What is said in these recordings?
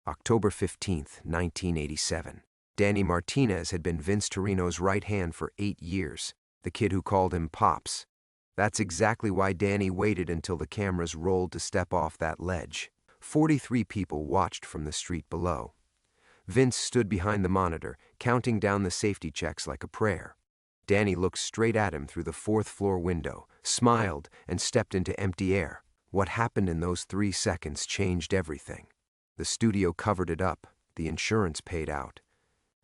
October 15th, 1987. Danny Martinez had been Vince Torino's right hand for 8 years, the kid who called him Pops. That's exactly why Danny waited until the cameras rolled to step off that ledge. 43 people watched from the street below. Vince stood behind the monitor, counting down the safety checks like a prayer. Danny looked straight at him through the 4th-floor window, smiled, and stepped into empty air. What happened in those 3 seconds changed everything. The studio covered it up, the insurance paid out.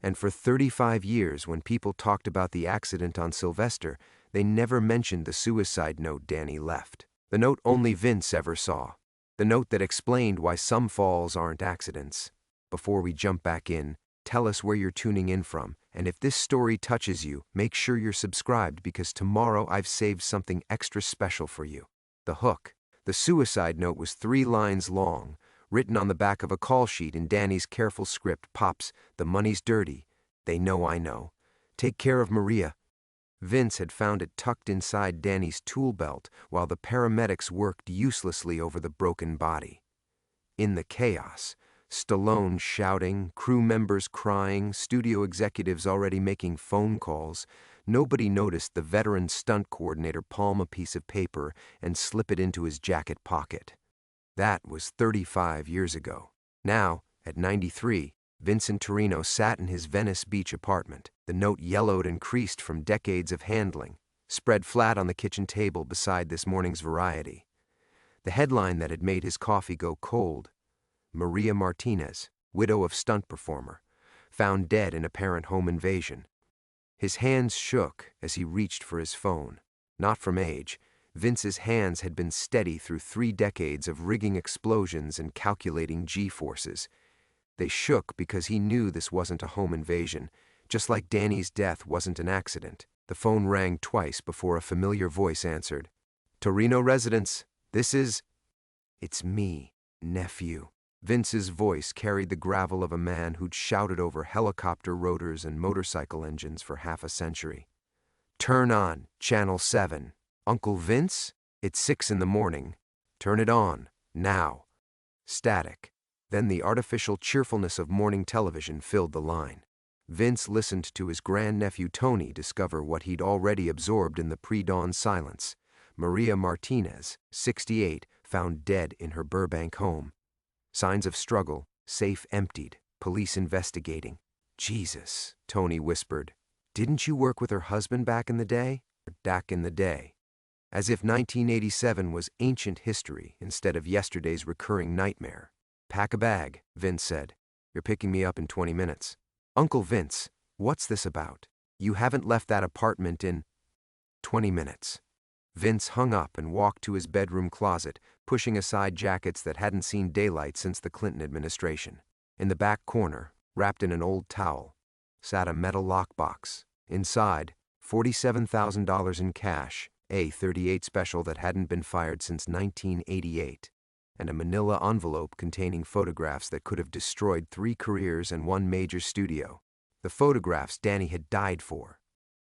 And for 35 years, when people talked about the accident on Sylvester, they never mentioned the suicide note Danny left. The note only Vince ever saw. The note that explained why some falls aren't accidents. Before we jump back in, tell us where you're tuning in from, and if this story touches you, make sure you're subscribed because tomorrow I've saved something extra special for you. The hook. The suicide note was 3 lines long, written on the back of a call sheet in Danny's careful script. Pops, the money's dirty. They know I know. Take care of Maria. Vince had found it tucked inside Danny's tool belt while the paramedics worked uselessly over the broken body. In the chaos, Stallone shouting, crew members crying, studio executives already making phone calls, nobody noticed the veteran stunt coordinator palm a piece of paper and slip it into his jacket pocket. That was 35 years ago. Now, at 93, Vincent Torino sat in his Venice Beach apartment, the note yellowed and creased from decades of handling, spread flat on the kitchen table beside this morning's variety. The headline that had made his coffee go cold: Maria Martinez, widow of stunt performer, found dead in apparent home invasion. His hands shook as he reached for his phone. Not from age, Vince's hands had been steady through 3 decades of rigging explosions and calculating G-forces. They shook because he knew this wasn't a home invasion, just like Danny's death wasn't an accident. The phone rang twice before a familiar voice answered. Torino residence, this is... It's me, nephew. Vince's voice carried the gravel of a man who'd shouted over helicopter rotors and motorcycle engines for half a century. Turn on, Channel 7. Uncle Vince? It's 6 in the morning. Turn it on, now. Static. Then the artificial cheerfulness of morning television filled the line. Vince listened to his grandnephew Tony discover what he'd already absorbed in the pre-dawn silence. Maria Martinez, 68, found dead in her Burbank home. Signs of struggle, safe emptied, police investigating. Jesus, Tony whispered. Didn't you work with her husband back in the day? Back in the day. As if 1987 was ancient history instead of yesterday's recurring nightmare. Pack a bag, Vince said. You're picking me up in 20 minutes. Uncle Vince, what's this about? You haven't left that apartment in 20 minutes. Vince hung up and walked to his bedroom closet, pushing aside jackets that hadn't seen daylight since the Clinton administration. In the back corner, wrapped in an old towel, sat a metal lockbox. Inside, $47,000 in cash, a .38 special that hadn't been fired since 1988, and a manila envelope containing photographs that could have destroyed 3 careers and 1 major studio. The photographs Danny had died for.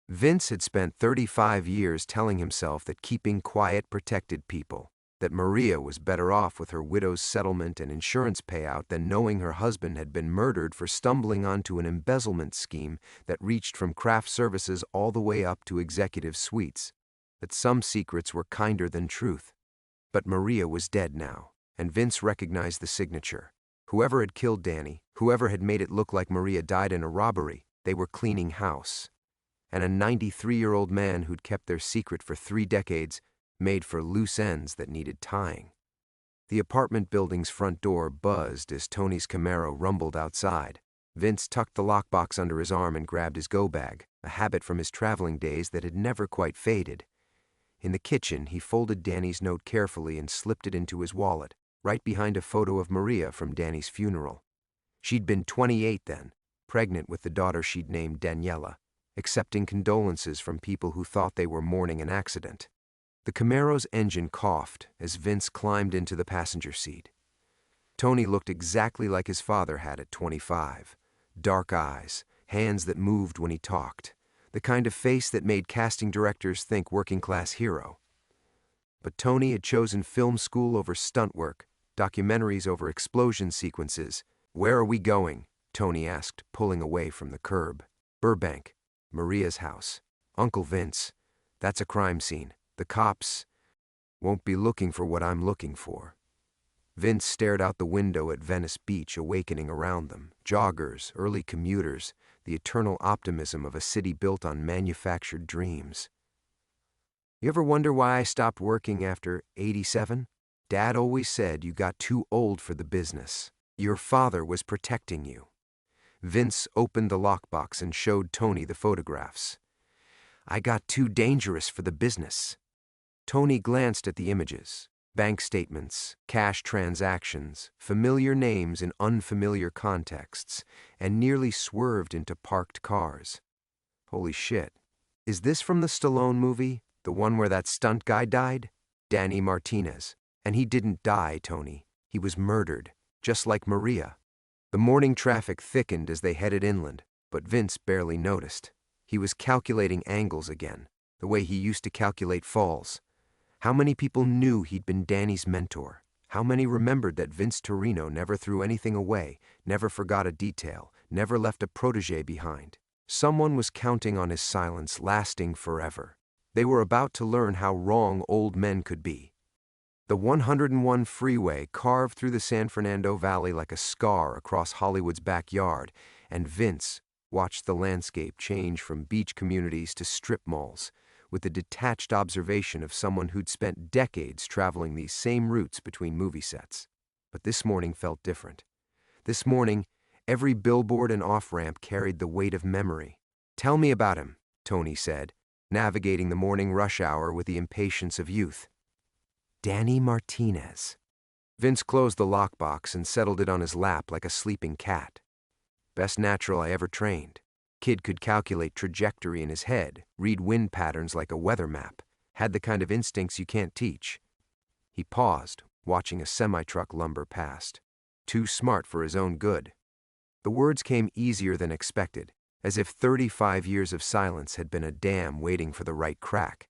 Vince had spent 35 years telling himself that keeping quiet protected people, that Maria was better off with her widow's settlement and insurance payout than knowing her husband had been murdered for stumbling onto an embezzlement scheme that reached from craft services all the way up to executive suites, that some secrets were kinder than truth. But Maria was dead now, and Vince recognized the signature. Whoever had killed Danny, whoever had made it look like Maria died in a robbery, they were cleaning house. And a 93-year-old man who'd kept their secret for 3 decades made for loose ends that needed tying. The apartment building's front door buzzed as Tony's Camaro rumbled outside. Vince tucked the lockbox under his arm and grabbed his go-bag, a habit from his traveling days that had never quite faded. In the kitchen, he folded Danny's note carefully and slipped it into his wallet, right behind a photo of Maria from Danny's funeral. She'd been 28 then, pregnant with the daughter she'd named Daniela, accepting condolences from people who thought they were mourning an accident. The Camaro's engine coughed as Vince climbed into the passenger seat. Tony looked exactly like his father had at 25. Dark eyes, hands that moved when he talked, the kind of face that made casting directors think working-class hero. But Tony had chosen film school over stunt work, documentaries over explosion sequences, "Where are we going?" Tony asked, pulling away from the curb. "Burbank. Maria's house. Uncle Vince. That's a crime scene. The cops won't be looking for what I'm looking for." Vince stared out the window at Venice Beach awakening around them. Joggers, early commuters, the eternal optimism of a city built on manufactured dreams. "You ever wonder why I stopped working after 87? Dad always said you got too old for the business. Your father was protecting you." Vince opened the lockbox and showed Tony the photographs. "I got too dangerous for the business." Tony glanced at the images. Bank statements, cash transactions, familiar names in unfamiliar contexts, and nearly swerved into parked cars. "Holy shit. Is this from the Stallone movie? The one where that stunt guy died?" "Danny Martinez. And he didn't die, Tony. He was murdered, just like Maria." The morning traffic thickened as they headed inland, but Vince barely noticed. He was calculating angles again, the way he used to calculate falls. How many people knew he'd been Danny's mentor? How many remembered that Vince Torino never threw anything away, never forgot a detail, never left a protege behind? Someone was counting on his silence lasting forever. They were about to learn how wrong old men could be. The 101 freeway carved through the San Fernando Valley like a scar across Hollywood's backyard, and Vince watched the landscape change from beach communities to strip malls, with the detached observation of someone who'd spent decades traveling these same routes between movie sets. But this morning felt different. This morning, every billboard and off-ramp carried the weight of memory. "Tell me about him," Tony said, navigating the morning rush hour with the impatience of youth. "Danny Martinez." Vince closed the lockbox and settled it on his lap like a sleeping cat. "Best natural I ever trained. Kid could calculate trajectory in his head, read wind patterns like a weather map, had the kind of instincts you can't teach." He paused, watching a semi-truck lumber past. Too smart for his own good. The words came easier than expected, as if 35 years of silence had been a dam waiting for the right crack.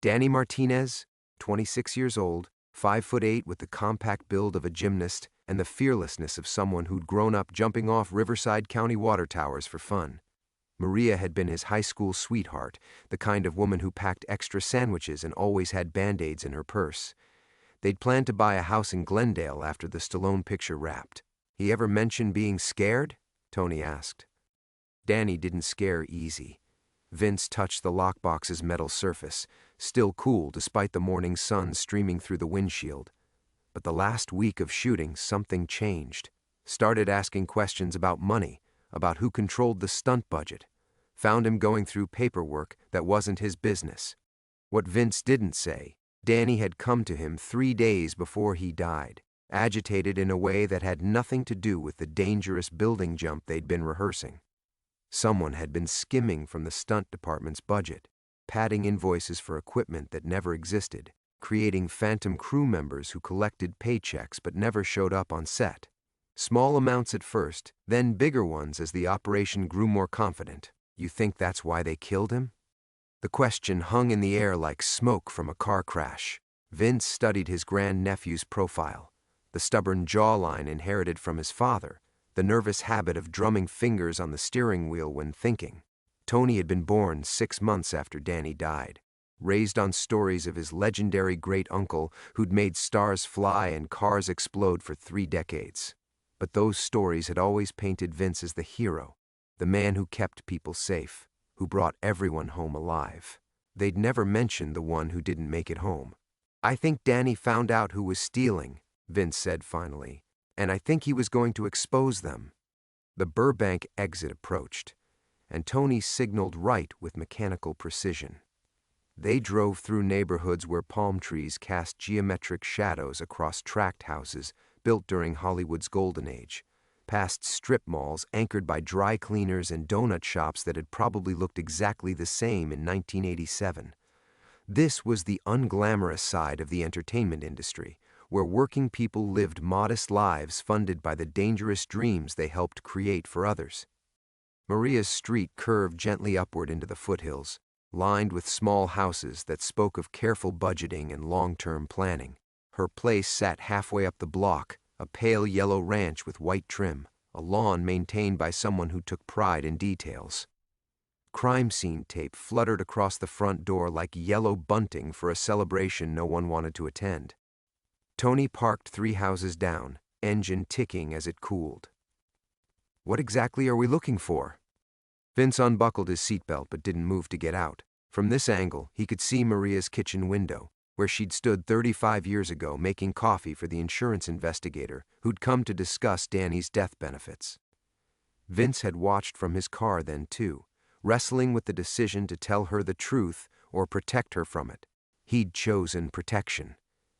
Danny Martinez, 26 years old, 5'8" with the compact build of a gymnast and the fearlessness of someone who'd grown up jumping off Riverside County water towers for fun. Maria had been his high school sweetheart, the kind of woman who packed extra sandwiches and always had Band-Aids in her purse. They'd planned to buy a house in Glendale after the Stallone picture wrapped. "He ever mention being scared?" Tony asked. Danny didn't scare easy. Vince touched the lockbox's metal surface, still cool despite the morning sun streaming through the windshield. But the last week of shooting, something changed. Started asking questions about money, about who controlled the stunt budget. Found him going through paperwork that wasn't his business. What Vince didn't say, Danny had come to him 3 days before he died, agitated in a way that had nothing to do with the dangerous building jump they'd been rehearsing. Someone had been skimming from the stunt department's budget, padding invoices for equipment that never existed, creating phantom crew members who collected paychecks but never showed up on set. Small amounts at first, then bigger ones as the operation grew more confident. "You think that's why they killed him?" The question hung in the air like smoke from a car crash. Vince studied his grandnephew's profile, the stubborn jawline inherited from his father, the nervous habit of drumming fingers on the steering wheel when thinking. Tony had been born 6 months after Danny died, raised on stories of his legendary great-uncle who'd made stars fly and cars explode for 3 decades. But those stories had always painted Vince as the hero, the man who kept people safe, who brought everyone home alive. They'd never mentioned the one who didn't make it home. "I think Danny found out who was stealing," Vince said finally, "and I think he was going to expose them." The Burbank exit approached, and Tony signaled right with mechanical precision. They drove through neighborhoods where palm trees cast geometric shadows across tract houses built during Hollywood's golden age, past strip malls anchored by dry cleaners and donut shops that had probably looked exactly the same in 1987. This was the unglamorous side of the entertainment industry, where working people lived modest lives funded by the dangerous dreams they helped create for others. Maria's street curved gently upward into the foothills, lined with small houses that spoke of careful budgeting and long-term planning. Her place sat halfway up the block, a pale yellow ranch with white trim, a lawn maintained by someone who took pride in details. Crime scene tape fluttered across the front door like yellow bunting for a celebration no one wanted to attend. Tony parked 3 houses down, engine ticking as it cooled. "What exactly are we looking for?" Vince unbuckled his seatbelt but didn't move to get out. From this angle, he could see Maria's kitchen window, where she'd stood 35 years ago making coffee for the insurance investigator who'd come to discuss Danny's death benefits. Vince had watched from his car then too, wrestling with the decision to tell her the truth or protect her from it. He'd chosen protection.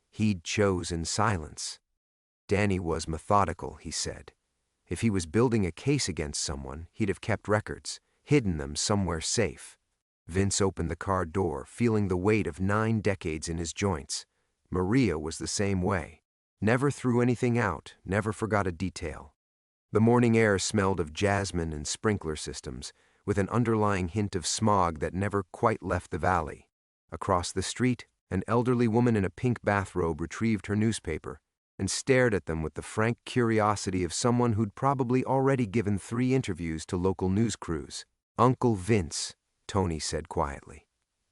He'd chosen silence. Danny was methodical, he said. If he was building a case against someone, he'd have kept records, hidden them somewhere safe. Vince opened the car door, feeling the weight of 9 decades in his joints. Maria was the same way. Never threw anything out, never forgot a detail. The morning air smelled of jasmine and sprinkler systems, with an underlying hint of smog that never quite left the valley. Across the street, an elderly woman in a pink bathrobe retrieved her newspaper and stared at them with the frank curiosity of someone who'd probably already given 3 interviews to local news crews. "Uncle Vince," Tony said quietly.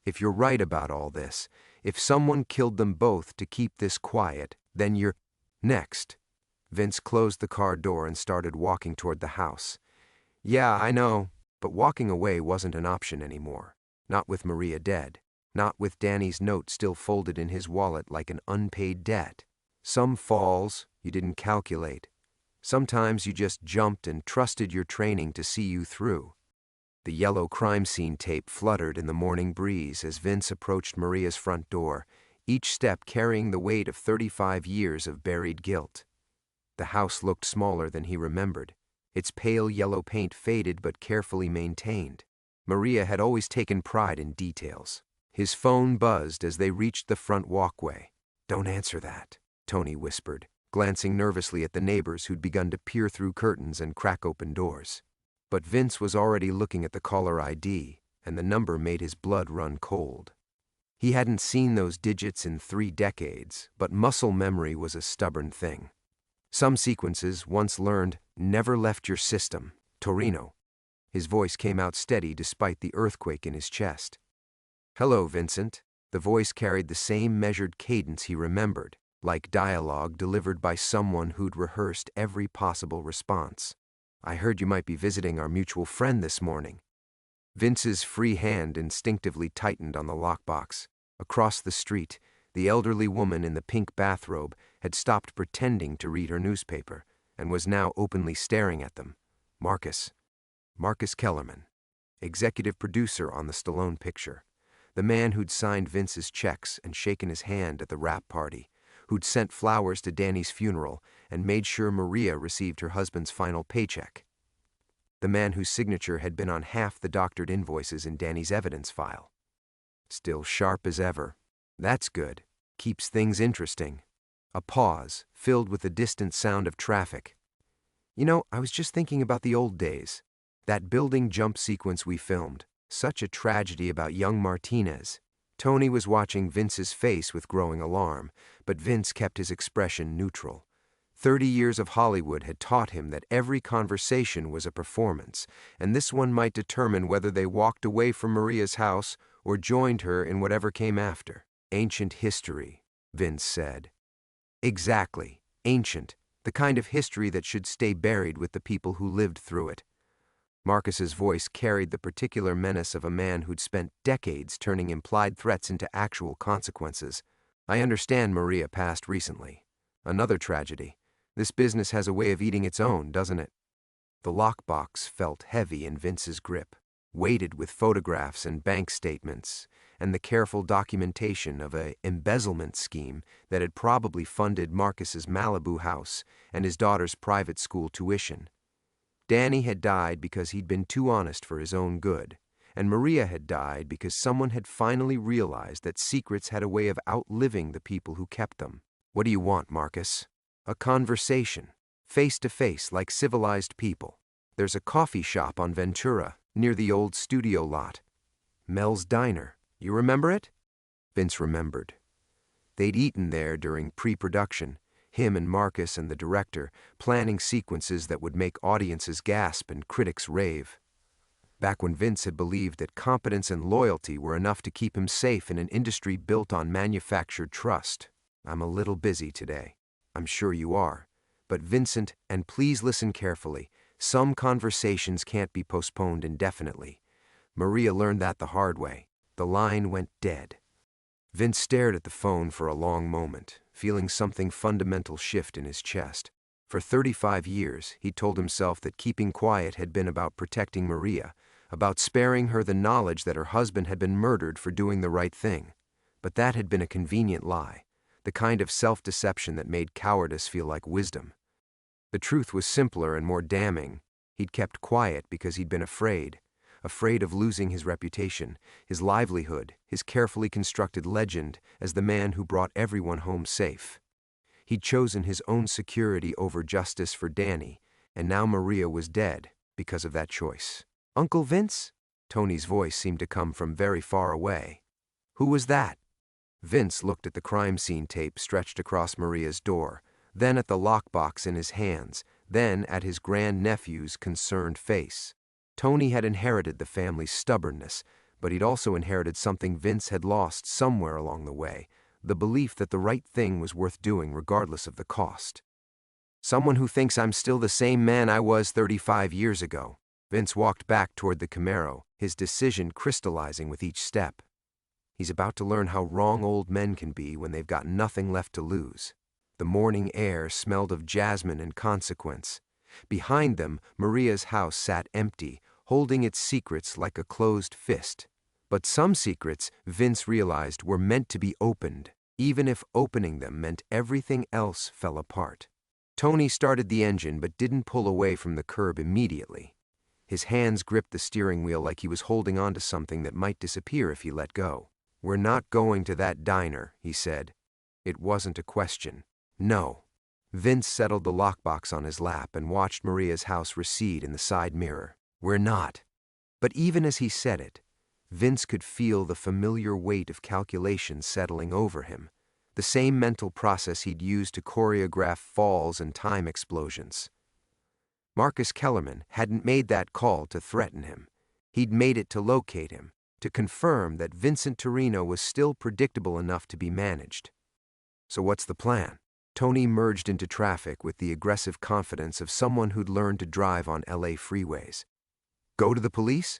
"If you're right about all this, if someone killed them both to keep this quiet, then you're..." Next, Vince closed the car door and started walking toward the house. "Yeah, I know," but walking away wasn't an option anymore. Not with Maria dead. Not with Danny's note still folded in his wallet like an unpaid debt. Some falls you didn't calculate. Sometimes you just jumped and trusted your training to see you through. The yellow crime scene tape fluttered in the morning breeze as Vince approached Maria's front door, each step carrying the weight of 35 years of buried guilt. The house looked smaller than he remembered. Its pale yellow paint faded but carefully maintained. Maria had always taken pride in details. His phone buzzed as they reached the front walkway. "Don't answer that," Tony whispered, glancing nervously at the neighbors who'd begun to peer through curtains and crack open doors. But Vince was already looking at the caller ID, and the number made his blood run cold. He hadn't seen those digits in 3 decades, but muscle memory was a stubborn thing. Some sequences, once learned, never left your system. "Torino." His voice came out steady despite the earthquake in his chest. "Hello, Vincent." The voice carried the same measured cadence he remembered, like dialogue delivered by someone who'd rehearsed every possible response. "I heard you might be visiting our mutual friend this morning." Vince's free hand instinctively tightened on the lockbox. Across the street, the elderly woman in the pink bathrobe had stopped pretending to read her newspaper and was now openly staring at them. Marcus Kellerman, executive producer on the Stallone picture. The man who'd signed Vince's checks and shaken his hand at the wrap party, who'd sent flowers to Danny's funeral and made sure Maria received her husband's final paycheck. The man whose signature had been on half the doctored invoices in Danny's evidence file. Still sharp as ever. That's good. Keeps things interesting. A pause, filled with the distant sound of traffic. "You know, I was just thinking about the old days. That building jump sequence we filmed. Such a tragedy about young Martinez." Tony was watching Vince's face with growing alarm, but Vince kept his expression neutral. 30 years of Hollywood had taught him that every conversation was a performance, and this one might determine whether they walked away from Maria's house or joined her in whatever came after. "Ancient history," Vince said. "Exactly, ancient, the kind of history that should stay buried with the people who lived through it." Marcus's voice carried the particular menace of a man who'd spent decades turning implied threats into actual consequences. "I understand Maria passed recently. Another tragedy. This business has a way of eating its own, doesn't it?" The lockbox felt heavy in Vince's grip, weighted with photographs and bank statements, and the careful documentation of an embezzlement scheme that had probably funded Marcus's Malibu house and his daughter's private school tuition. Danny had died because he'd been too honest for his own good, and Maria had died because someone had finally realized that secrets had a way of outliving the people who kept them. "What do you want, Marcus?" "A conversation, face to face like civilized people. There's a coffee shop on Ventura, near the old studio lot. Mel's Diner. You remember it?" Vince remembered. They'd eaten there during pre-production. Him and Marcus and the director, planning sequences that would make audiences gasp and critics rave. Back when Vince had believed that competence and loyalty were enough to keep him safe in an industry built on manufactured trust. I'm a little busy today. I'm sure you are. But Vincent, and please listen carefully, some conversations can't be postponed indefinitely. Maria learned that the hard way. The line went dead. Vince stared at the phone for a long moment, feeling something fundamental shift in his chest. For 35 years, he told himself that keeping quiet had been about protecting Maria, about sparing her the knowledge that her husband had been murdered for doing the right thing. But that had been a convenient lie, the kind of self-deception that made cowardice feel like wisdom. The truth was simpler and more damning. He'd kept quiet because he'd been afraid of losing his reputation, his livelihood, his carefully constructed legend as the man who brought everyone home safe. He'd chosen his own security over justice for Danny, and now Maria was dead because of that choice. "Uncle Vince?" Tony's voice seemed to come from very far away. "Who was that?" Vince looked at the crime scene tape stretched across Maria's door, then at the lockbox in his hands, then at his grandnephew's concerned face. Tony had inherited the family's stubbornness, but he'd also inherited something Vince had lost somewhere along the way, the belief that the right thing was worth doing regardless of the cost. "Someone who thinks I'm still the same man I was 35 years ago." Vince walked back toward the Camaro, his decision crystallizing with each step. He's about to learn how wrong old men can be when they've got nothing left to lose. The morning air smelled of jasmine and consequence. Behind them, Maria's house sat empty, holding its secrets like a closed fist. But some secrets, Vince realized, were meant to be opened, even if opening them meant everything else fell apart. Tony started the engine but didn't pull away from the curb immediately. His hands gripped the steering wheel like he was holding onto something that might disappear if he let go. "We're not going to that diner," he said. It wasn't a question. No. Vince settled the lockbox on his lap and watched Maria's house recede in the side mirror. "We're not." But even as he said it, Vince could feel the familiar weight of calculation settling over him, the same mental process he'd used to choreograph falls and time explosions. Marcus Kellerman hadn't made that call to threaten him. He'd made it to locate him, to confirm that Vincent Torino was still predictable enough to be managed. So what's the plan? Tony merged into traffic with the aggressive confidence of someone who'd learned to drive on LA freeways. Go to the police?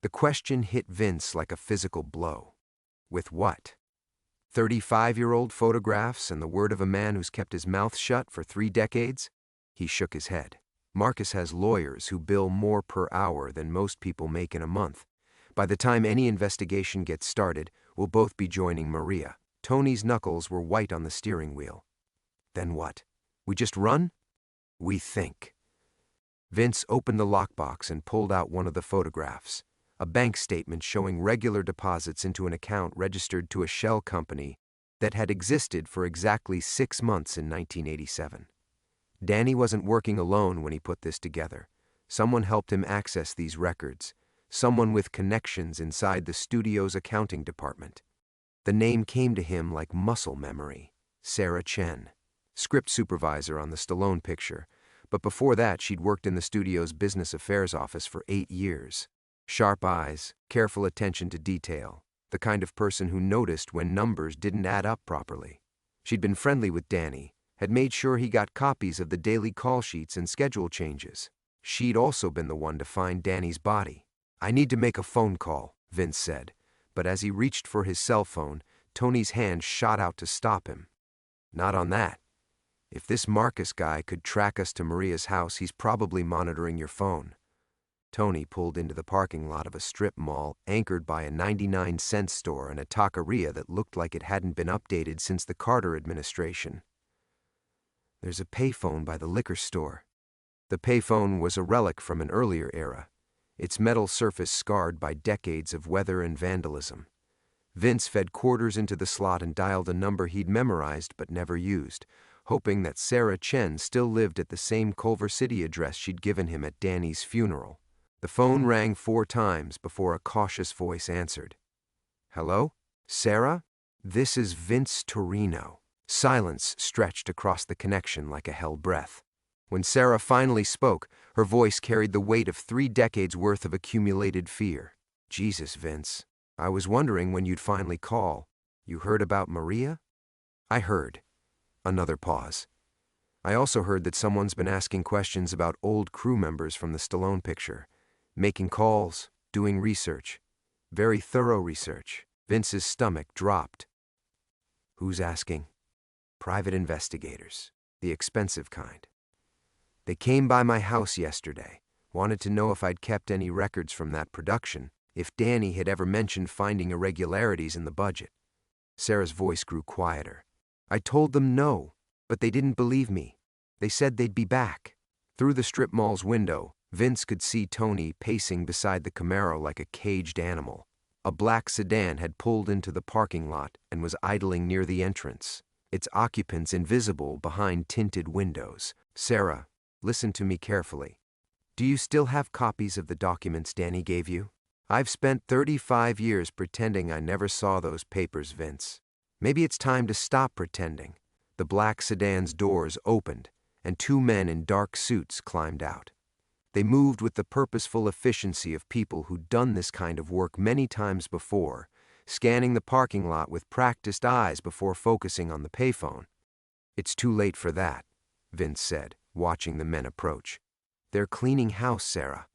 The question hit Vince like a physical blow. With what? 35-year-old photographs and the word of a man who's kept his mouth shut for 3 decades? He shook his head. Marcus has lawyers who bill more per hour than most people make in a month. By the time any investigation gets started, we'll both be joining Maria. Tony's knuckles were white on the steering wheel. Then what? We just run? We think. Vince opened the lockbox and pulled out one of the photographs, a bank statement showing regular deposits into an account registered to a shell company that had existed for exactly 6 months in 1987. Danny wasn't working alone when he put this together. Someone helped him access these records, someone with connections inside the studio's accounting department. The name came to him like muscle memory: Sarah Chen, script supervisor on the Stallone picture, but before that she'd worked in the studio's business affairs office for 8 years. Sharp eyes, careful attention to detail, the kind of person who noticed when numbers didn't add up properly. She'd been friendly with Danny, had made sure he got copies of the daily call sheets and schedule changes. She'd also been the one to find Danny's body. "I need to make a phone call," Vince said, but as he reached for his cell phone, Tony's hand shot out to stop him. "Not on that. If this Marcus guy could track us to Maria's house, he's probably monitoring your phone." Tony pulled into the parking lot of a strip mall anchored by a 99-cent store and a taqueria that looked like it hadn't been updated since the Carter administration. "There's a payphone by the liquor store." The payphone was a relic from an earlier era, its metal surface scarred by decades of weather and vandalism. Vince fed quarters into the slot and dialed a number he'd memorized but never used, hoping that Sarah Chen still lived at the same Culver City address she'd given him at Danny's funeral. The phone rang 4 times before a cautious voice answered. "Hello? Sarah? This is Vince Torino." Silence stretched across the connection like a held breath. When Sarah finally spoke, her voice carried the weight of 3 decades worth of accumulated fear. Jesus, Vince. I was wondering when you'd finally call. You heard about Maria? I heard. Another pause. I also heard that someone's been asking questions about old crew members from the Stallone picture. Making calls, doing research. Very thorough research. Vince's stomach dropped. Who's asking? Private investigators. The expensive kind. They came by my house yesterday. Wanted to know if I'd kept any records from that production, if Danny had ever mentioned finding irregularities in the budget. Sarah's voice grew quieter. I told them no, but they didn't believe me. They said they'd be back. Through the strip mall's window, Vince could see Tony pacing beside the Camaro like a caged animal. A black sedan had pulled into the parking lot and was idling near the entrance, its occupants invisible behind tinted windows. Sarah, listen to me carefully. Do you still have copies of the documents Danny gave you? I've spent 35 years pretending I never saw those papers, Vince. Maybe it's time to stop pretending. The black sedan's doors opened, and 2 men in dark suits climbed out. They moved with the purposeful efficiency of people who'd done this kind of work many times before, scanning the parking lot with practiced eyes before focusing on the payphone. It's too late for that, Vince said, watching the men approach. They're cleaning house, Sarah.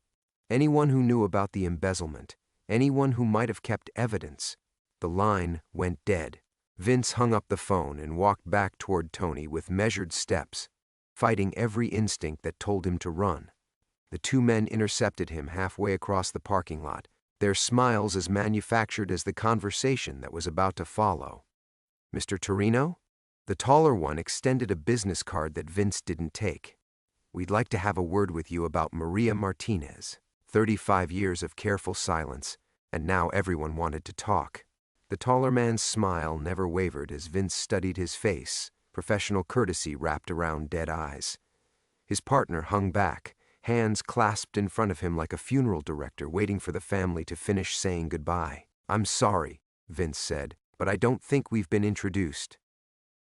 Anyone who knew about the embezzlement, anyone who might have kept evidence. The line went dead. Vince hung up the phone and walked back toward Tony with measured steps, fighting every instinct that told him to run. The 2 men intercepted him halfway across the parking lot, their smiles as manufactured as the conversation that was about to follow. Mr. Torino? The taller one extended a business card that Vince didn't take. We'd like to have a word with you about Maria Martinez. 35 years of careful silence, and now everyone wanted to talk. The taller man's smile never wavered as Vince studied his face, professional courtesy wrapped around dead eyes. His partner hung back, hands clasped in front of him like a funeral director waiting for the family to finish saying goodbye. I'm sorry, Vince said, but I don't think we've been introduced.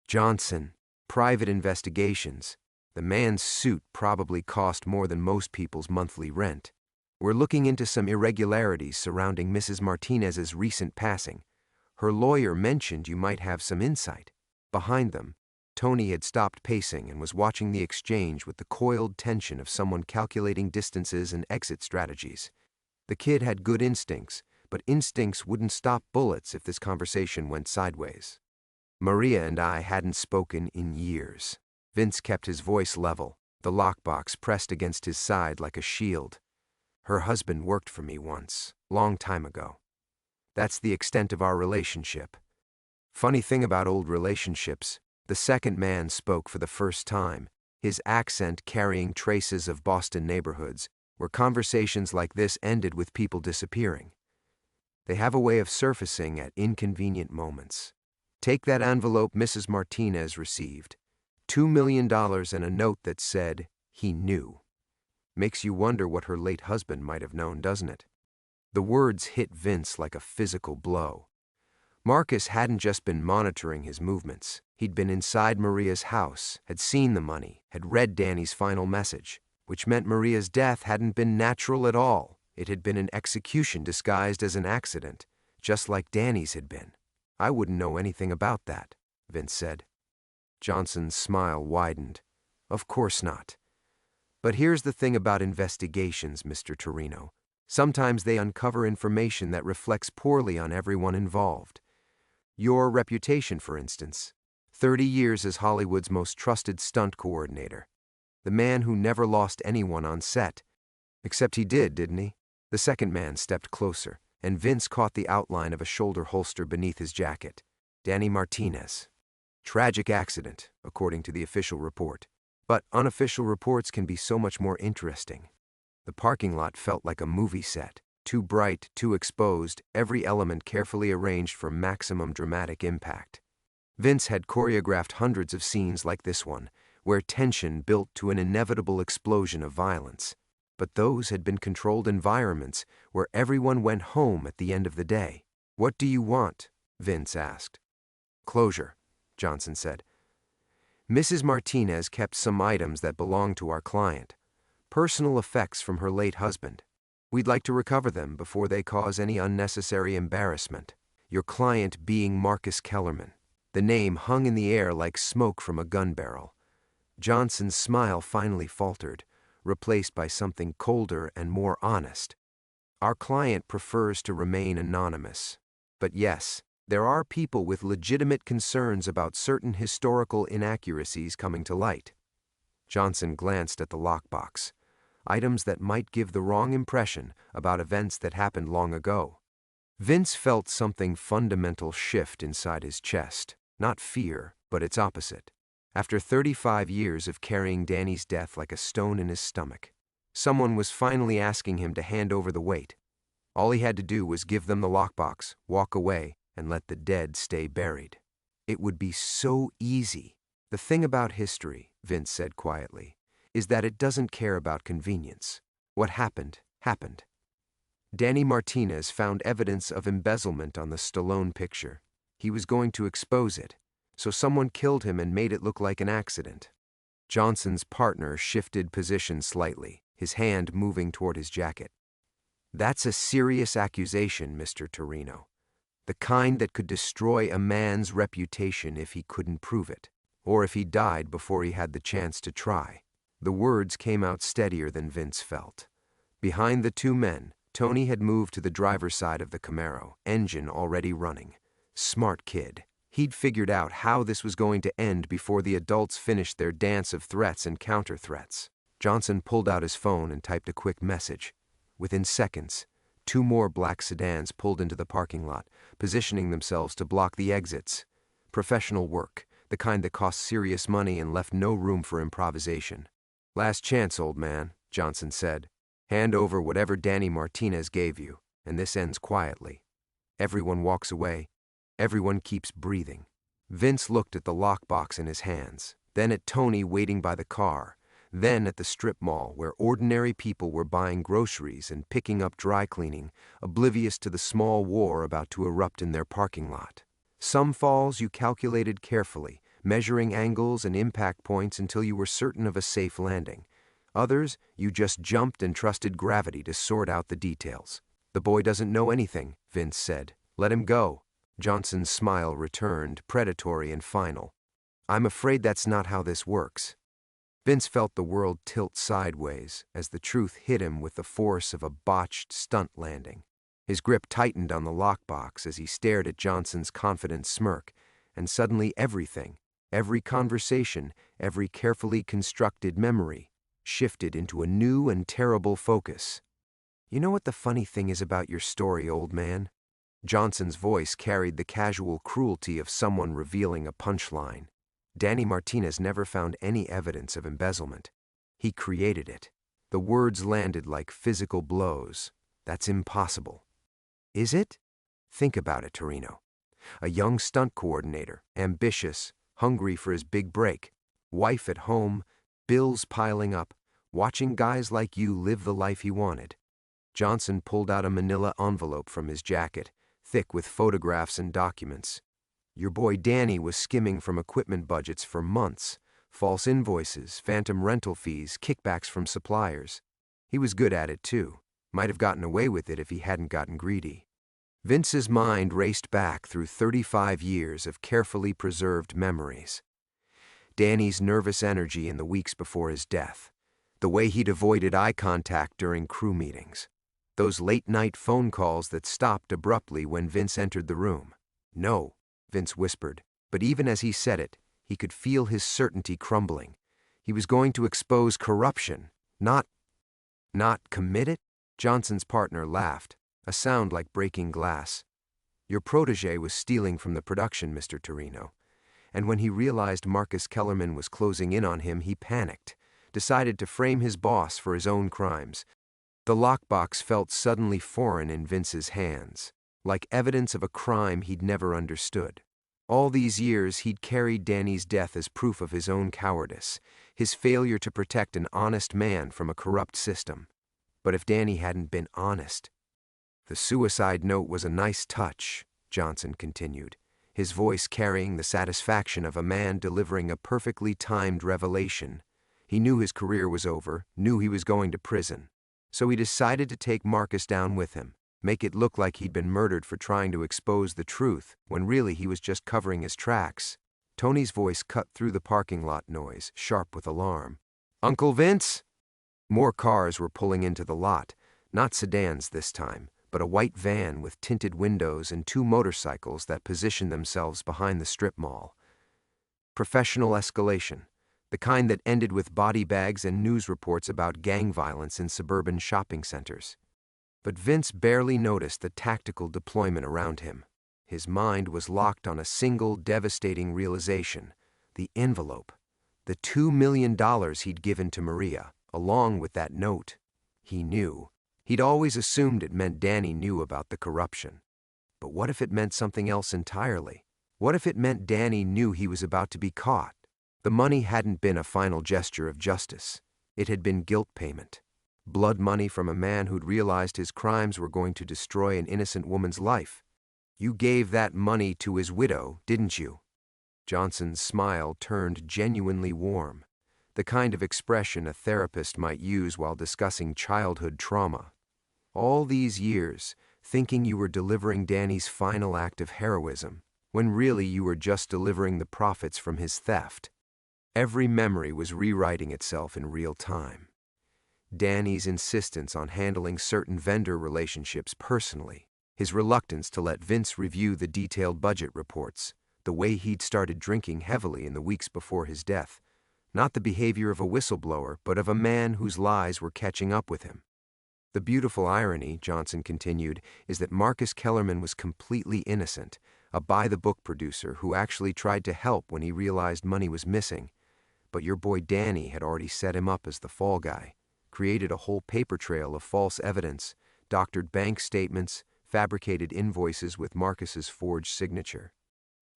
Johnson, Private Investigations. The man's suit probably cost more than most people's monthly rent. We're looking into some irregularities surrounding Mrs. Martinez's recent passing. Her lawyer mentioned you might have some insight. Behind them, Tony had stopped pacing and was watching the exchange with the coiled tension of someone calculating distances and exit strategies. The kid had good instincts, but instincts wouldn't stop bullets if this conversation went sideways. Maria and I hadn't spoken in years. Vince kept his voice level, the lockbox pressed against his side like a shield. Her husband worked for me once, long time ago. That's the extent of our relationship. Funny thing about old relationships, the second man spoke for the first time, his accent carrying traces of Boston neighborhoods, where conversations like this ended with people disappearing. They have a way of surfacing at inconvenient moments. Take that envelope Mrs. Martinez received. $2 million and a note that said, he knew. Makes you wonder what her late husband might have known, doesn't it? The words hit Vince like a physical blow. Marcus hadn't just been monitoring his movements. He'd been inside Maria's house, had seen the money, had read Danny's final message, which meant Maria's death hadn't been natural at all. It had been an execution disguised as an accident, just like Danny's had been. I wouldn't know anything about that, Vince said. Johnson's smile widened. Of course not. But here's the thing about investigations, Mr. Torino. Sometimes they uncover information that reflects poorly on everyone involved. Your reputation, for instance. 30 years as Hollywood's most trusted stunt coordinator. The man who never lost anyone on set. Except he did, didn't he? The second man stepped closer, and Vince caught the outline of a shoulder holster beneath his jacket. Danny Martinez. Tragic accident, according to the official report. But unofficial reports can be so much more interesting. The parking lot felt like a movie set. Too bright, too exposed, every element carefully arranged for maximum dramatic impact. Vince had choreographed hundreds of scenes like this one, where tension built to an inevitable explosion of violence. But those had been controlled environments where everyone went home at the end of the day. What do you want? Vince asked. Closure, Johnson said. Mrs. Martinez kept some items that belonged to our client, personal effects from her late husband. We'd like to recover them before they cause any unnecessary embarrassment. Your client being Marcus Kellerman. The name hung in the air like smoke from a gun barrel. Johnson's smile finally faltered, replaced by something colder and more honest. Our client prefers to remain anonymous. But yes, there are people with legitimate concerns about certain historical inaccuracies coming to light. Johnson glanced at the lockbox. Items that might give the wrong impression about events that happened long ago. Vince felt something fundamental shift inside his chest. Not fear, but its opposite. After 35 years of carrying Danny's death like a stone in his stomach, someone was finally asking him to hand over the weight. All he had to do was give them the lockbox, walk away, and let the dead stay buried. It would be so easy. The thing about history, Vince said quietly, is that it doesn't care about convenience. What happened, happened. Danny Martinez found evidence of embezzlement on the Stallone picture. He was going to expose it, so someone killed him and made it look like an accident. Johnson's partner shifted position slightly, his hand moving toward his jacket. That's a serious accusation, Mr. Torino. The kind that could destroy a man's reputation if he couldn't prove it, or if he died before he had the chance to try. The words came out steadier than Vince felt. Behind the two men, Tony had moved to the driver's side of the Camaro, engine already running. Smart kid. He'd figured out how this was going to end before the adults finished their dance of threats and counter-threats. Johnson pulled out his phone and typed a quick message. Within seconds, 2 more black sedans pulled into the parking lot, positioning themselves to block the exits. Professional work, the kind that cost serious money and left no room for improvisation. "Last chance, old man," Johnson said. "Hand over whatever Danny Martinez gave you, and this ends quietly." Everyone walks away. Everyone keeps breathing. Vince looked at the lockbox in his hands, then at Tony waiting by the car, then at the strip mall where ordinary people were buying groceries and picking up dry cleaning, oblivious to the small war about to erupt in their parking lot. Some falls you calculated carefully, measuring angles and impact points until you were certain of a safe landing. Others, you just jumped and trusted gravity to sort out the details. "The boy doesn't know anything," Vince said. "Let him go." Johnson's smile returned, predatory and final. "I'm afraid that's not how this works." Vince felt the world tilt sideways as the truth hit him with the force of a botched stunt landing. His grip tightened on the lockbox as he stared at Johnson's confident smirk, and suddenly everything, every conversation, every carefully constructed memory, shifted into a new and terrible focus. "You know what the funny thing is about your story, old man?" Johnson's voice carried the casual cruelty of someone revealing a punchline. "Danny Martinez never found any evidence of embezzlement. He created it." The words landed like physical blows. "That's impossible." "Is it? Think about it, Torino. A young stunt coordinator, ambitious, hungry for his big break, wife at home, bills piling up, watching guys like you live the life he wanted." Johnson pulled out a manila envelope from his jacket, thick with photographs and documents. "Your boy Danny was skimming from equipment budgets for months. False invoices, phantom rental fees, kickbacks from suppliers. He was good at it too. Might have gotten away with it if he hadn't gotten greedy." Vince's mind raced back through 35 years of carefully preserved memories. Danny's nervous energy in the weeks before his death. The way he'd avoided eye contact during crew meetings. Those late-night phone calls that stopped abruptly when Vince entered the room. "No," Vince whispered, but even as he said it, he could feel his certainty crumbling. He was going to expose corruption, not commit it? Johnson's partner laughed, a sound like breaking glass. "Your protege was stealing from the production, Mr. Torino. And when he realized Marcus Kellerman was closing in on him, he panicked, decided to frame his boss for his own crimes." The lockbox felt suddenly foreign in Vince's hands, like evidence of a crime he'd never understood. All these years he'd carried Danny's death as proof of his own cowardice, his failure to protect an honest man from a corrupt system. But if Danny hadn't been honest... "The suicide note was a nice touch," Johnson continued. his voice carrying the satisfaction of a man delivering a perfectly timed revelation. He knew his career was over, knew he was going to prison. So he decided to take Marcus down with him, make it look like he'd been murdered for trying to expose the truth, when really he was just covering his tracks. Tony's voice cut through the parking lot noise, sharp with alarm. "Uncle Vince?" More cars were pulling into the lot, not sedans this time, but a white van with tinted windows and two motorcycles that positioned themselves behind the strip mall. Professional escalation, the kind that ended with body bags and news reports about gang violence in suburban shopping centers. But Vince barely noticed the tactical deployment around him. His mind was locked on a single devastating realization: the envelope, the $2 million he'd given to Maria, along with that note. He knew. He'd always assumed it meant Danny knew about the corruption. But what if it meant something else entirely? What if it meant Danny knew he was about to be caught? The money hadn't been a final gesture of justice. It had been guilt payment. Blood money from a man who'd realized his crimes were going to destroy an innocent woman's life. "You gave that money to his widow, didn't you?" Johnson's smile turned genuinely warm, the kind of expression a therapist might use while discussing childhood trauma. "All these years, thinking you were delivering Danny's final act of heroism, when really you were just delivering the profits from his theft." Every memory was rewriting itself in real time. Danny's insistence on handling certain vendor relationships personally, his reluctance to let Vince review the detailed budget reports, the way he'd started drinking heavily in the weeks before his death. Not the behavior of a whistleblower, but of a man whose lies were catching up with him. "The beautiful irony," Johnson continued, "is that Marcus Kellerman was completely innocent, a by-the-book producer who actually tried to help when he realized money was missing. But your boy Danny had already set him up as the fall guy, created a whole paper trail of false evidence, doctored bank statements, fabricated invoices with Marcus's forged signature."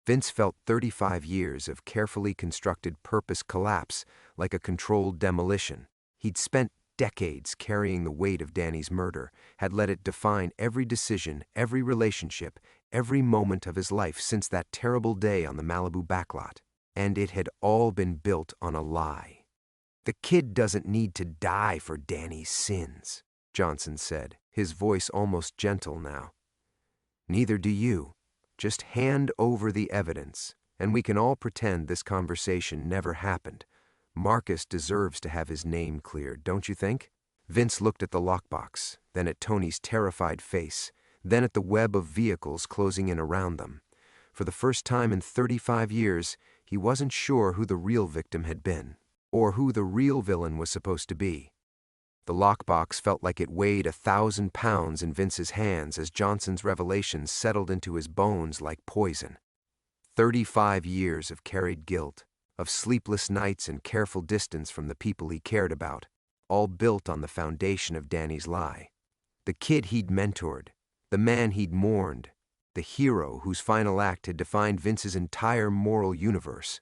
Vince felt 35 years of carefully constructed purpose collapse like a controlled demolition. He'd spent decades carrying the weight of Danny's murder, had let it define every decision, every relationship, every moment of his life since that terrible day on the Malibu backlot. And it had all been built on a lie. "The kid doesn't need to die for Danny's sins," Johnson said, his voice almost gentle now. "Neither do you. Just hand over the evidence, and we can all pretend this conversation never happened. Marcus deserves to have his name cleared, don't you think?" Vince looked at the lockbox, then at Tony's terrified face, then at the web of vehicles closing in around them. For the first time in 35 years, he wasn't sure who the real victim had been, or who the real villain was supposed to be. The lockbox felt like it weighed 1,000 pounds in Vince's hands as Johnson's revelations settled into his bones like poison. 35 years of carried guilt, of sleepless nights and careful distance from the people he cared about, all built on the foundation of Danny's lie. The kid he'd mentored, the man he'd mourned, the hero whose final act had defined Vince's entire moral universe.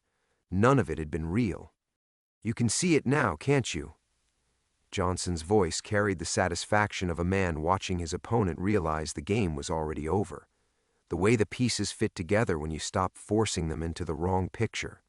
None of it had been real. "You can see it now, can't you?" Johnson's voice carried the satisfaction of a man watching his opponent realize the game was already over. The way the pieces fit together when you stop forcing them into the wrong picture.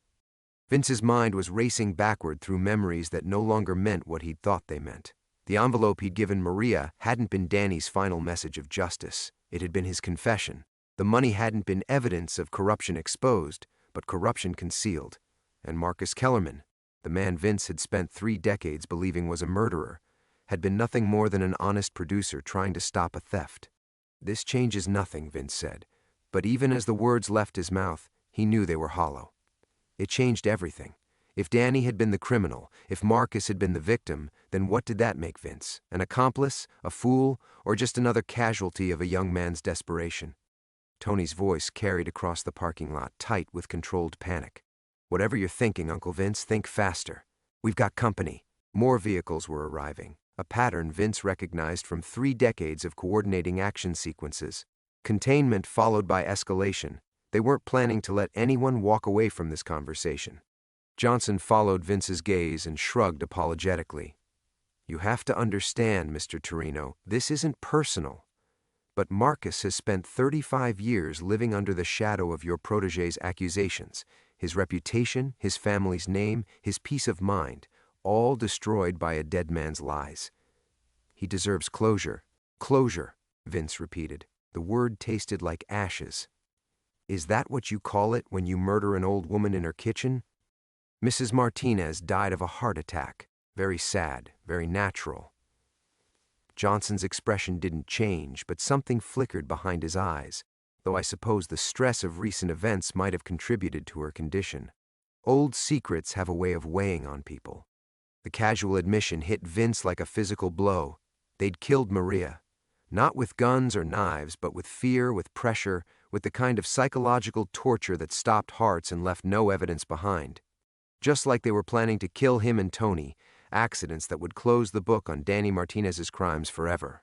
Vince's mind was racing backward through memories that no longer meant what he'd thought they meant. The envelope he'd given Maria hadn't been Danny's final message of justice. It had been his confession. The money hadn't been evidence of corruption exposed, but corruption concealed. And Marcus Kellerman, the man Vince had spent 3 decades believing was a murderer, had been nothing more than an honest producer trying to stop a theft. "This changes nothing," Vince said, but even as the words left his mouth, he knew they were hollow. It changed everything. If Danny had been the criminal, if Marcus had been the victim, then what did that make Vince? An accomplice, a fool, or just another casualty of a young man's desperation? Tony's voice carried across the parking lot, tight with controlled panic. "Whatever you're thinking, Uncle Vince, think faster. We've got company." More vehicles were arriving, a pattern Vince recognized from 3 decades of coordinating action sequences. Containment followed by escalation. They weren't planning to let anyone walk away from this conversation. Johnson followed Vince's gaze and shrugged apologetically. "You have to understand, Mr. Torino, this isn't personal. But Marcus has spent 35 years living under the shadow of your protégé's accusations, his reputation, his family's name, his peace of mind, all destroyed by a dead man's lies. He deserves closure. Closure, Vince repeated. The word tasted like ashes. Is that what you call it when you murder an old woman in her kitchen? Mrs. Martinez died of a heart attack. Very sad, very natural. Johnson's expression didn't change, but something flickered behind his eyes, though I suppose the stress of recent events might have contributed to her condition. Old secrets have a way of weighing on people. The casual admission hit Vince like a physical blow. They'd killed Maria. Not with guns or knives, but with fear, with pressure, with the kind of psychological torture that stopped hearts and left no evidence behind. Just like they were planning to kill him and Tony, accidents that would close the book on Danny Martinez's crimes forever.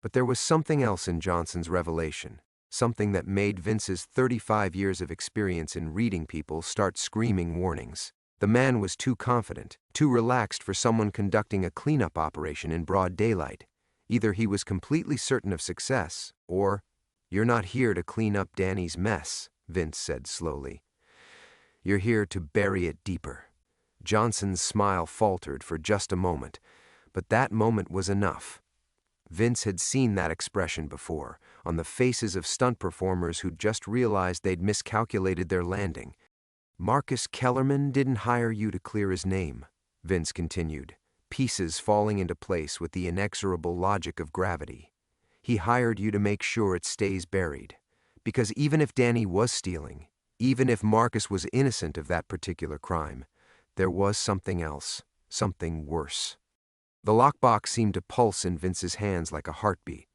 But there was something else in Johnson's revelation, something that made Vince's 35 years of experience in reading people start screaming warnings. The man was too confident, too relaxed for someone conducting a cleanup operation in broad daylight. Either he was completely certain of success, or, "You're not here to clean up Danny's mess," Vince said slowly. "You're here to bury it deeper." Johnson's smile faltered for just a moment, but that moment was enough. Vince had seen that expression before, on the faces of stunt performers who'd just realized they'd miscalculated their landing. "Marcus Kellerman didn't hire you to clear his name," Vince continued, pieces falling into place with the inexorable logic of gravity. "He hired you to make sure it stays buried. Because even if Danny was stealing, even if Marcus was innocent of that particular crime, there was something else, something worse." The lockbox seemed to pulse in Vince's hands like a heartbeat.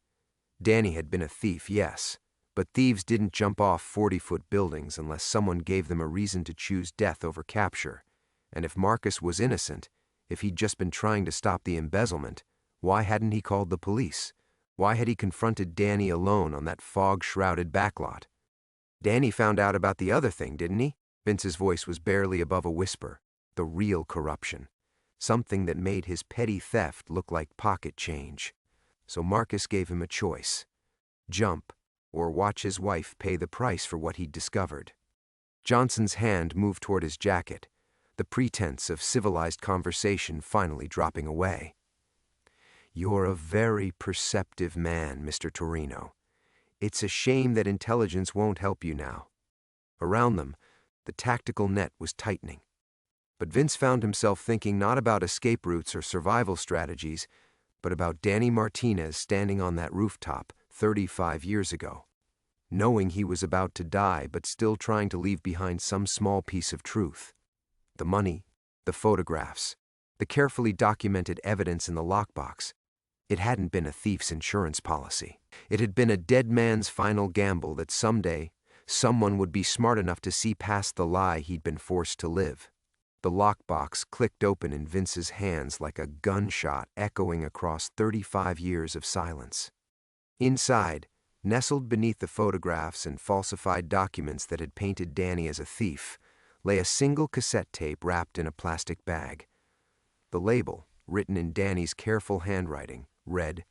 Danny had been a thief, yes, but thieves didn't jump off 40-foot buildings unless someone gave them a reason to choose death over capture. And if Marcus was innocent, if he'd just been trying to stop the embezzlement, why hadn't he called the police? Why had he confronted Danny alone on that fog-shrouded backlot? "Danny found out about the other thing, didn't he?" Vince's voice was barely above a whisper. The real corruption. Something that made his petty theft look like pocket change. So Marcus gave him a choice. Jump, or watch his wife pay the price for what he'd discovered. Johnson's hand moved toward his jacket, the pretense of civilized conversation finally dropping away. "You're a very perceptive man, Mr. Torino. It's a shame that intelligence won't help you now." Around them, the tactical net was tightening. But Vince found himself thinking not about escape routes or survival strategies, but about Danny Martinez standing on that rooftop 35 years ago, knowing he was about to die but still trying to leave behind some small piece of truth. The money, the photographs, the carefully documented evidence in the lockbox. It hadn't been a thief's insurance policy. It had been a dead man's final gamble that someday someone would be smart enough to see past the lie he'd been forced to live. The lockbox clicked open in Vince's hands like a gunshot echoing across 35 years of silence. Inside, nestled beneath the photographs and falsified documents that had painted Danny as a thief, lay a single cassette tape wrapped in a plastic bag. The label, written in Danny's careful handwriting, read,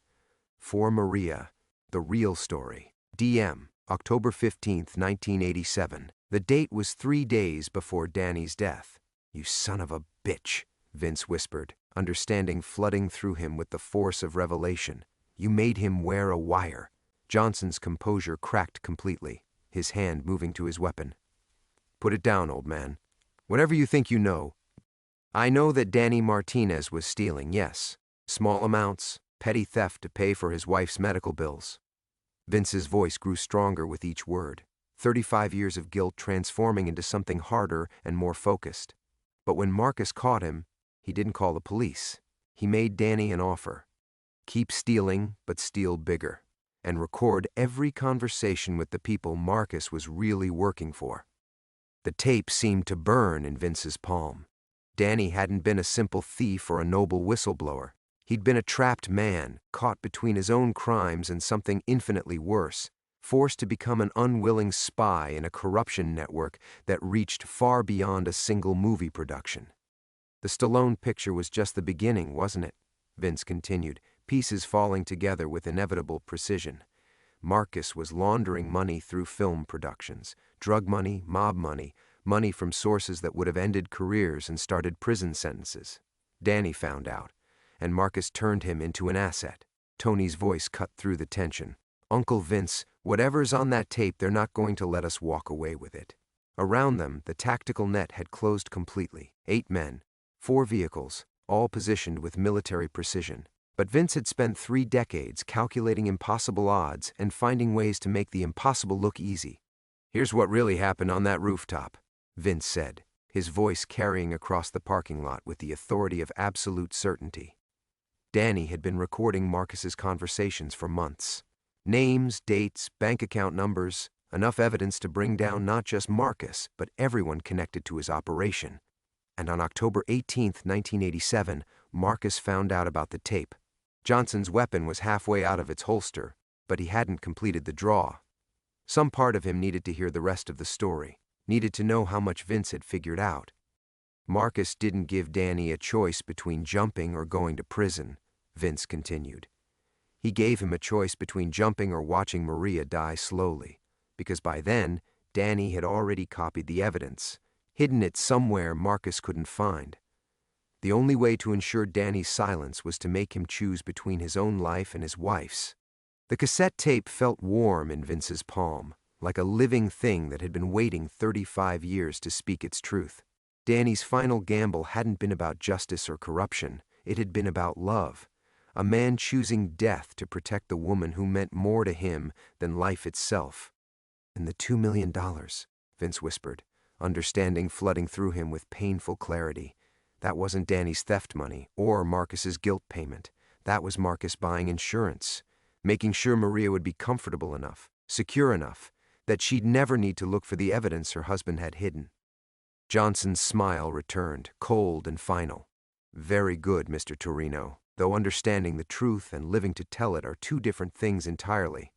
"For Maria, the real story. DM, October 15th, 1987. The date was 3 days before Danny's death." "You son of a bitch," Vince whispered, understanding flooding through him with the force of revelation. "You made him wear a wire." Johnson's composure cracked completely, his hand moving to his weapon. "Put it down, old man. Whatever you think you know. I know that Danny Martinez was stealing, yes. Small amounts, petty theft to pay for his wife's medical bills." Vince's voice grew stronger with each word, 35 years of guilt transforming into something harder and more focused. But when Marcus caught him, he didn't call the police. He made Danny an offer. Keep stealing, but steal bigger, and record every conversation with the people Marcus was really working for. The tape seemed to burn in Vince's palm. Danny hadn't been a simple thief or a noble whistleblower. He'd been a trapped man, caught between his own crimes and something infinitely worse, forced to become an unwilling spy in a corruption network that reached far beyond a single movie production. "The Stallone picture was just the beginning, wasn't it?" Vince continued, pieces falling together with inevitable precision. Marcus was laundering money through film productions, drug money, mob money, money from sources that would have ended careers and started prison sentences. Danny found out, and Marcus turned him into an asset. Tony's voice cut through the tension. "Uncle Vince, whatever's on that tape, they're not going to let us walk away with it." Around them, the tactical net had closed completely. 8 men, 4 vehicles, all positioned with military precision. But Vince had spent 3 decades calculating impossible odds and finding ways to make the impossible look easy. "Here's what really happened on that rooftop," Vince said, his voice carrying across the parking lot with the authority of absolute certainty. Danny had been recording Marcus's conversations for months. Names, dates, bank account numbers, enough evidence to bring down not just Marcus, but everyone connected to his operation. And on October 18, 1987, Marcus found out about the tape. Johnson's weapon was halfway out of its holster, but he hadn't completed the draw. Some part of him needed to hear the rest of the story, needed to know how much Vince had figured out. Marcus didn't give Danny a choice between jumping or going to prison, Vince continued. He gave him a choice between jumping or watching Maria die slowly, because by then, Danny had already copied the evidence, hidden it somewhere Marcus couldn't find. The only way to ensure Danny's silence was to make him choose between his own life and his wife's. The cassette tape felt warm in Vince's palm, like a living thing that had been waiting 35 years to speak its truth. Danny's final gamble hadn't been about justice or corruption, it had been about love. A man choosing death to protect the woman who meant more to him than life itself. "And the $2 million, Vince whispered, understanding flooding through him with painful clarity. That wasn't Danny's theft money or Marcus's guilt payment. That was Marcus buying insurance, making sure Maria would be comfortable enough, secure enough, that she'd never need to look for the evidence her husband had hidden." Johnson's smile returned, cold and final. "Very good, Mr. Torino, though understanding the truth and living to tell it are 2 different things entirely."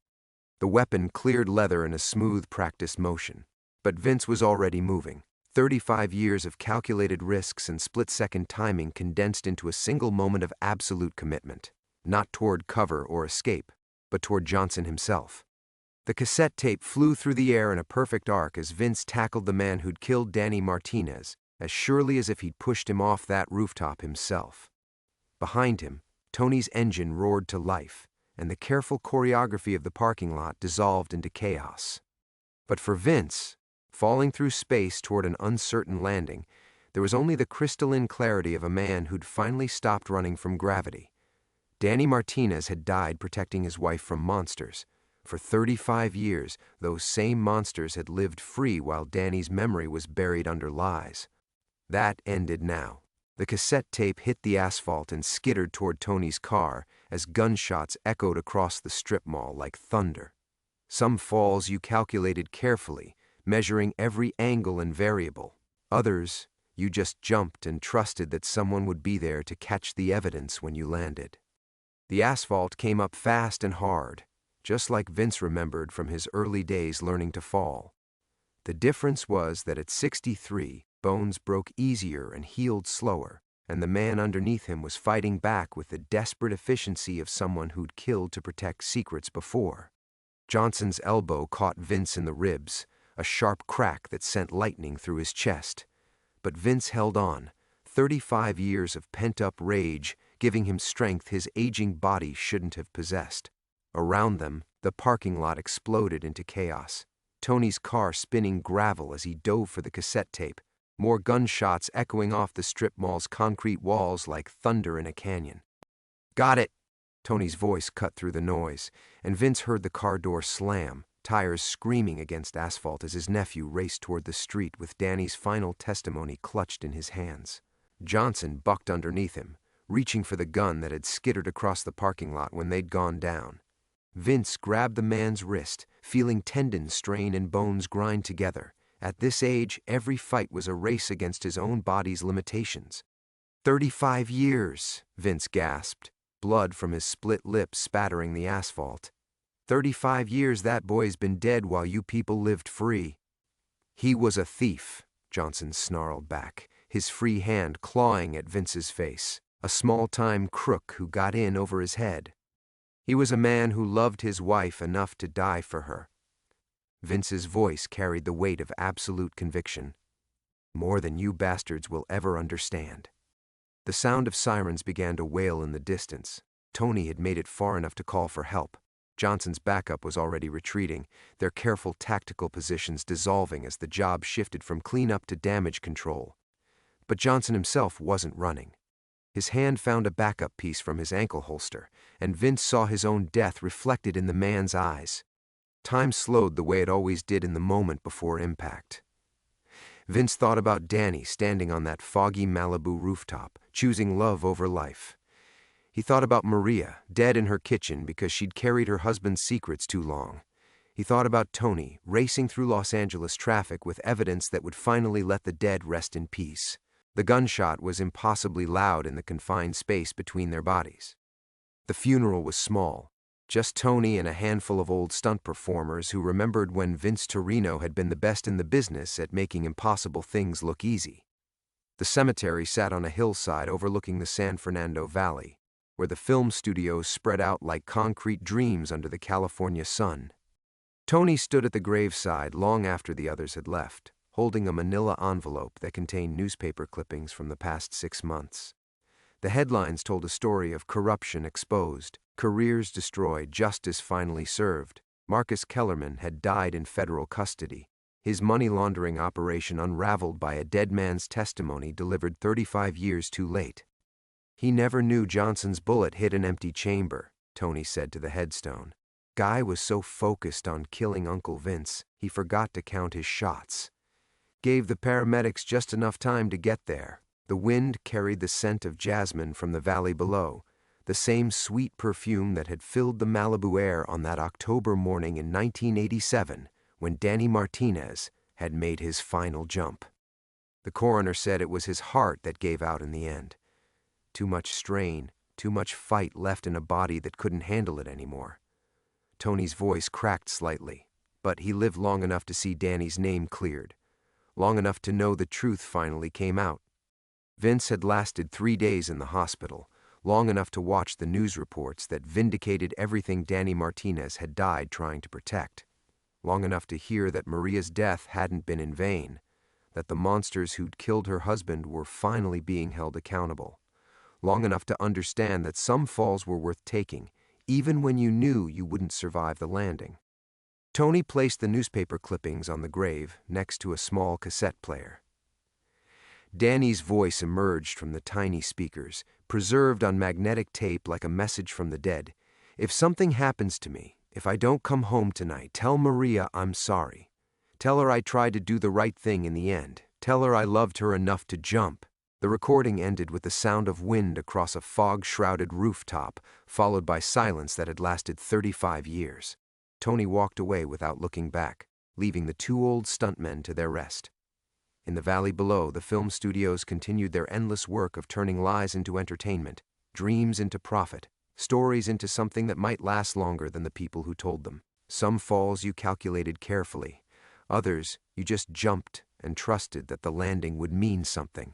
The weapon cleared leather in a smooth, practiced motion. But Vince was already moving. 35 years of calculated risks and split-second timing condensed into a single moment of absolute commitment, not toward cover or escape, but toward Johnson himself. The cassette tape flew through the air in a perfect arc as Vince tackled the man who'd killed Danny Martinez, as surely as if he'd pushed him off that rooftop himself. Behind him, Tony's engine roared to life, and the careful choreography of the parking lot dissolved into chaos. But for Vince, falling through space toward an uncertain landing, there was only the crystalline clarity of a man who'd finally stopped running from gravity. Danny Martinez had died protecting his wife from monsters. For 35 years, those same monsters had lived free while Danny's memory was buried under lies. That ended now. The cassette tape hit the asphalt and skittered toward Tony's car as gunshots echoed across the strip mall like thunder. Some falls you calculated carefully, measuring every angle and variable. Others, you just jumped and trusted that someone would be there to catch the evidence when you landed. The asphalt came up fast and hard, just like Vince remembered from his early days learning to fall. The difference was that at 63, bones broke easier and healed slower, and the man underneath him was fighting back with the desperate efficiency of someone who'd killed to protect secrets before. Johnson's elbow caught Vince in the ribs, a sharp crack that sent lightning through his chest. But Vince held on, 35 years of pent-up rage giving him strength his aging body shouldn't have possessed. Around them, the parking lot exploded into chaos. Tony's car spinning gravel as he dove for the cassette tape, more gunshots echoing off the strip mall's concrete walls like thunder in a canyon. "Got it!" Tony's voice cut through the noise, and Vince heard the car door slam, tires screaming against asphalt as his nephew raced toward the street with Danny's final testimony clutched in his hands. Johnson bucked underneath him, reaching for the gun that had skittered across the parking lot when they'd gone down. Vince grabbed the man's wrist, feeling tendons strain and bones grind together. At this age, every fight was a race against his own body's limitations. 35 years, Vince gasped, blood from his split lips spattering the asphalt. 35 years that boy's been dead while you people lived free. "He was a thief," Johnson snarled back, his free hand clawing at Vince's face. "A small-time crook who got in over his head." He was a man who loved his wife enough to die for her. Vince's voice carried the weight of absolute conviction. More than you bastards will ever understand. The sound of sirens began to wail in the distance. Tony had made it far enough to call for help. Johnson's backup was already retreating, their careful tactical positions dissolving as the job shifted from cleanup to damage control. But Johnson himself wasn't running. His hand found a backup piece from his ankle holster, and Vince saw his own death reflected in the man's eyes. Time slowed the way it always did in the moment before impact. Vince thought about Danny standing on that foggy Malibu rooftop, choosing love over life. He thought about Maria, dead in her kitchen because she'd carried her husband's secrets too long. He thought about Tony, racing through Los Angeles traffic with evidence that would finally let the dead rest in peace. The gunshot was impossibly loud in the confined space between their bodies. The funeral was small, just Tony and a handful of old stunt performers who remembered when Vince Torino had been the best in the business at making impossible things look easy. The cemetery sat on a hillside overlooking the San Fernando Valley, where the film studios spread out like concrete dreams under the California sun. Tony stood at the graveside long after the others had left, holding a manila envelope that contained newspaper clippings from the past 6 months. The headlines told a story of corruption exposed, careers destroyed, justice finally served. Marcus Kellerman had died in federal custody, his money laundering operation unraveled by a dead man's testimony delivered 35 years too late. He never knew Johnson's bullet hit an empty chamber, Tony said to the headstone. Guy was so focused on killing Uncle Vince, he forgot to count his shots. Gave the paramedics just enough time to get there. The wind carried the scent of jasmine from the valley below, the same sweet perfume that had filled the Malibu air on that October morning in 1987 when Danny Martinez had made his final jump. The coroner said it was his heart that gave out in the end. Too much strain, too much fight left in a body that couldn't handle it anymore. Tony's voice cracked slightly, but he lived long enough to see Danny's name cleared, long enough to know the truth finally came out. Vince had lasted 3 days in the hospital, long enough to watch the news reports that vindicated everything Danny Martinez had died trying to protect, long enough to hear that Maria's death hadn't been in vain, that the monsters who'd killed her husband were finally being held accountable, long enough to understand that some falls were worth taking, even when you knew you wouldn't survive the landing. Tony placed the newspaper clippings on the grave next to a small cassette player. Danny's voice emerged from the tiny speakers, preserved on magnetic tape like a message from the dead. If something happens to me, if I don't come home tonight, tell Maria I'm sorry. Tell her I tried to do the right thing in the end. Tell her I loved her enough to jump. The recording ended with the sound of wind across a fog-shrouded rooftop, followed by silence that had lasted 35 years. Tony walked away without looking back, leaving the 2 old stuntmen to their rest. In the valley below, the film studios continued their endless work of turning lies into entertainment, dreams into profit, stories into something that might last longer than the people who told them. Some falls you calculated carefully, others you just jumped and trusted that the landing would mean something.